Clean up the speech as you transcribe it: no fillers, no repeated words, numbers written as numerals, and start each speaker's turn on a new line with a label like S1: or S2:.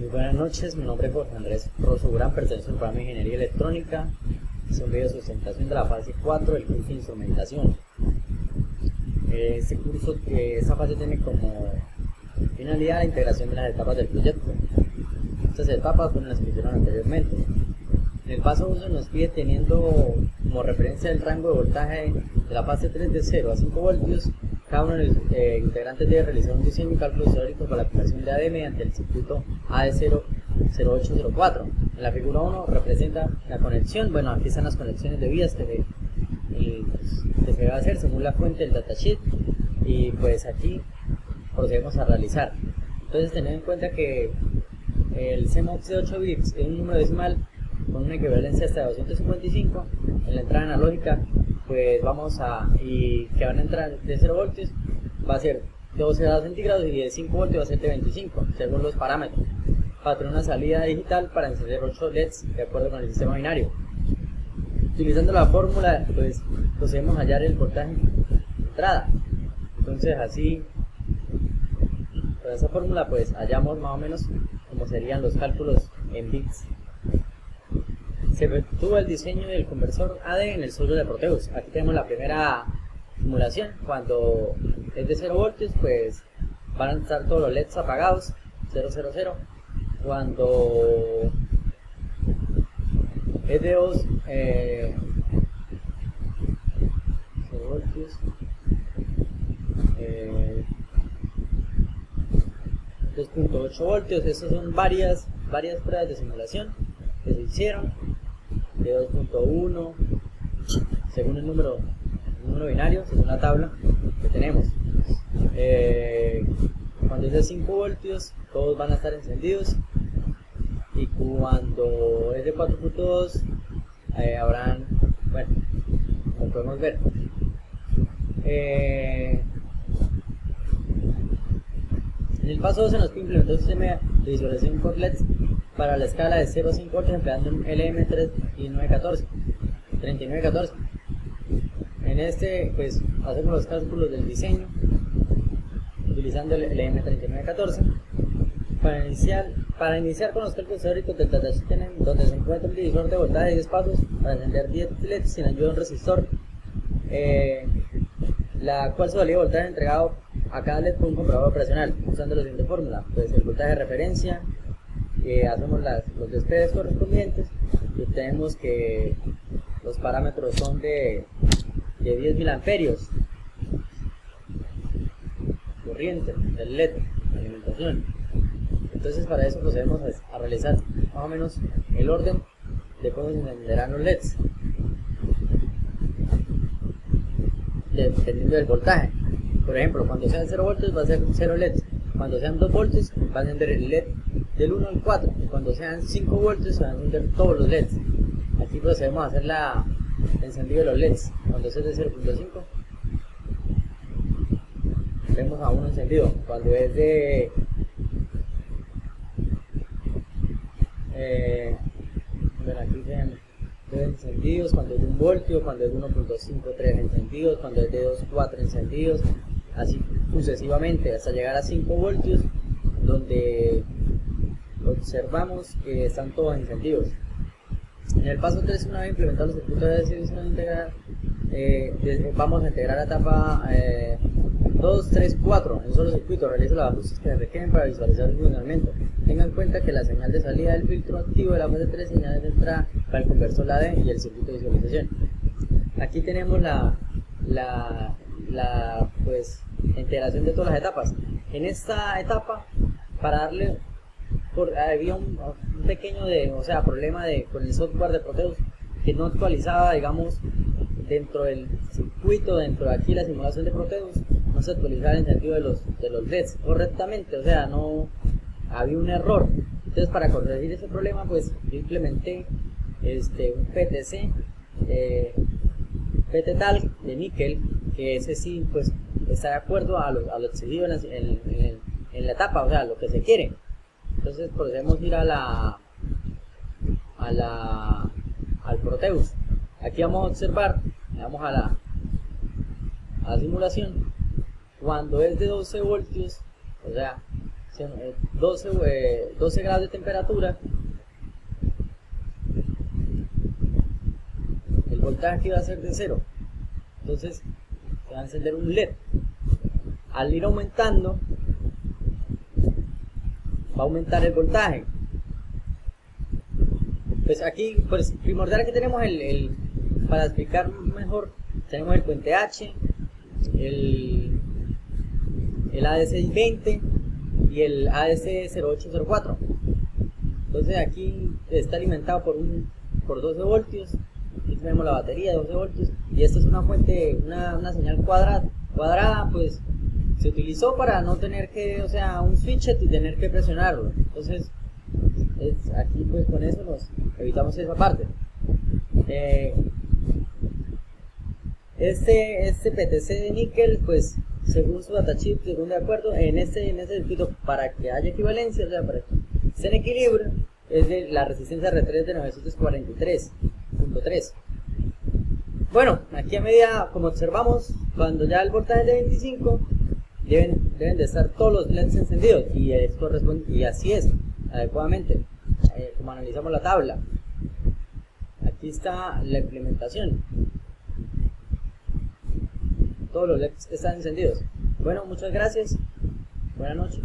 S1: Muy buenas noches, mi nombre es Jorge Andrés Rosso Durán, pertenezco al programa de Ingeniería Electrónica. Es un video de sustentación de la fase 4 del curso de instrumentación. Esta fase tiene como finalidad la integración de las etapas del proyecto. Estas etapas fueron las que hicieron anteriormente. En el paso 1 nos pide, teniendo como referencia el rango de voltaje de la fase 3 de 0 a 5 voltios, cada uno de los integrantes debe realizar un diseño y cálculo teórico para la aplicación de AD mediante el circuito AD0804. En la figura 1 representa la conexión. Bueno, aquí están las conexiones de vías que se va a hacer según la fuente del datasheet, y pues aquí procedemos a realizar. Entonces, tener en cuenta que el CMOS de 8 bits es un número decimal con una equivalencia hasta 255. En la entrada analógica pues y que van a entrar de 0 voltios va a ser de 12 grados centígrados, y de 5 voltios va a ser de 25 según los parámetros, para tener una salida digital para encender 8 LEDs de acuerdo con el sistema binario. Utilizando la fórmula pues procedemos a hallar el voltaje de entrada. Entonces así, con esa fórmula pues hallamos más o menos como serían los cálculos en bits. Se efectúa el diseño del conversor AD en el software de Proteus. Aquí tenemos la primera simulación. Cuando es de 0 voltios pues van a estar todos los LEDs apagados, 000. Cuando es de 0 voltios, 2.8 voltios. Estas son varias pruebas de simulación que se hicieron, de 2.1 según el número binario, según la tabla que tenemos. Cuando es de 5 voltios todos van a estar encendidos, y cuando es de 4.2 habrán, bueno, como podemos ver, en el paso 2 se nos implementó un sistema de visualización por LEDs para la escala de 0 a 5 voltios empleando un LM3914. En este pues hacemos los cálculos del diseño utilizando el LM3914. Para iniciar con los cálculos teóricos del datasheet, donde se encuentra un divisor de voltaje de 10 pasos para encender 10 LEDs sin ayuda de un resistor, la cual su valía de voltaje entregado a cada LED por un comprador operacional, usando la siguiente fórmula. Pues el voltaje de referencia, hacemos los despegues correspondientes y obtenemos que los parámetros son de 10.000 amperios corriente del LED, alimentación. Entonces, para eso procedemos a realizar más o menos el orden de cómo se encenderán los LEDs dependiendo del voltaje. Por ejemplo, cuando sean 0 voltios va a ser 0 LEDs, cuando sean 2 voltios va a encender el LED del 1 al 4, y cuando sean 5 voltios se van a encender todos los LEDs. Aquí procedemos a hacer el encendido de los LEDs. Cuando es de 0.5 vemos a uno encendido. Cuando es de bueno, aquí se ven encendidos. Cuando es de 1 voltio, cuando es de 1.53 encendidos, cuando es de 2.4 encendidos, así sucesivamente hasta llegar a 5 voltios, donde observamos que están todos encendidos. En el paso 3, una vez implementados los circuitos de distribución integral, vamos a integrar la etapa 2, 3, 4 en un solo circuito. Realiza los ajustes que se requieren para visualizar el funcionamiento. Tenga en cuenta que la señal de salida del filtro activo de la fase 3, señales de entrada para el conversor AD y el circuito de visualización. Aquí tenemos la pues integración de todas las etapas. En esta etapa, para darle había un pequeño problema con el software de Proteus, que no actualizaba, digamos, dentro del circuito, dentro de aquí la simulación de Proteus, no se actualizaba el encendido de los LEDs correctamente, o sea, no había un error. Entonces, para corregir ese problema pues yo implementé un PTC PT-Talk de níquel, que ese sí pues está de acuerdo a lo exigido en la etapa, o sea, lo que se quiere. Entonces procedemos a ir al Proteus. Aquí vamos a observar, vamos a la simulación. Cuando es de 12 voltios, o sea, 12 grados de temperatura, el voltaje aquí va a ser de 0. Entonces se va a encender un LED. Al ir aumentando, va a aumentar el voltaje. Pues aquí, pues primordial que tenemos para explicar mejor, tenemos el puente H, el AD620 y el ADC0804. Entonces aquí está alimentado por 12 voltios. Aquí tenemos la batería de 12 voltios y esta es una fuente, una señal cuadrada, pues se utilizó para no tener que, o sea, un switch y tener que presionarlo. Entonces aquí pues con eso nos evitamos esa parte. Este PTC de níquel, pues según su datasheet, según de acuerdo, en ese circuito, para que haya equivalencia, o sea, para que esté en equilibrio, es de la resistencia R3 de 943.3. Bueno, aquí a medida, como observamos, cuando ya el voltaje es de 25, deben de estar todos los LEDs encendidos, y así es, adecuadamente, como analizamos la tabla. Aquí está la implementación. Todos los LEDs están encendidos. Bueno, muchas gracias. Buenas noches.